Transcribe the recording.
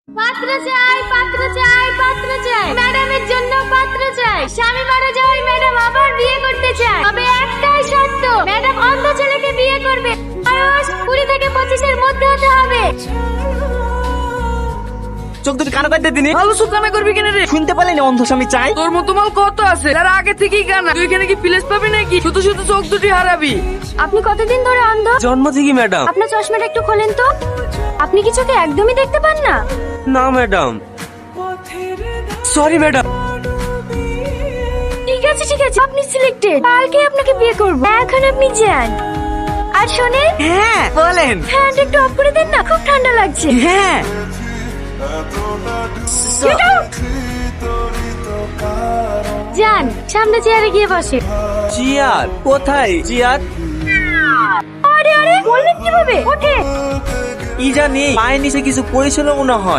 পাত্র চাই, পাত্র চাই, পাত্র চাই। ম্যাডামের জন্য পাত্র চাই। স্বামী মারা যাওয়ায় ম্যাডাম আবার বিয়ে করতে চায়। তবে একটাই শর্ত, ম্যাডাম অন্ধ ছেলেকে বিয়ে করবে। বয়স 20 থেকে 25-এর মধ্যে হতে হবে। চোখ দুটো কানা কাটতে দিনি। ভালো সুকানা করবি কেন রে? শুনতে পারলেন অন্ধ স্বামী চাই। তোর মতো মাল কত আছে যারা আগে থেকেই কানা। তুই এখানে কি প্লেস পাবি নাকি? শুধু শুধু চোখ দুটি হারাবি। আপনি কতদিন ধরে অন্ধ? জন্ম থেকে ম্যাডাম। আপনার চশমাটা একটু খোলেন তো। আপনি কি চোখে একদমই দেখতে পান না? না ম্যাডাম, সরি ম্যাডাম। ঠিক আছে ঠিক আছে, আপনি সিলেক্টেড। কালকে আপনাকে বিয়ে করব। এখন আপনি যান। আর শোনেন, হ্যাঁ বলেন। ফ্যানটা একটু অফ করে দেন না, খুব ঠান্ডা লাগছে। হ্যাঁ Get out! যান, সামনে চেয়ারে গিয়ে বসে। চেয়ার কোথায়? চেয়ার আরে আরে, বললেন কিভাবে? ওঠে। কি জানি পায়ের নিচে কিছু পড়েছিল মনে হয়।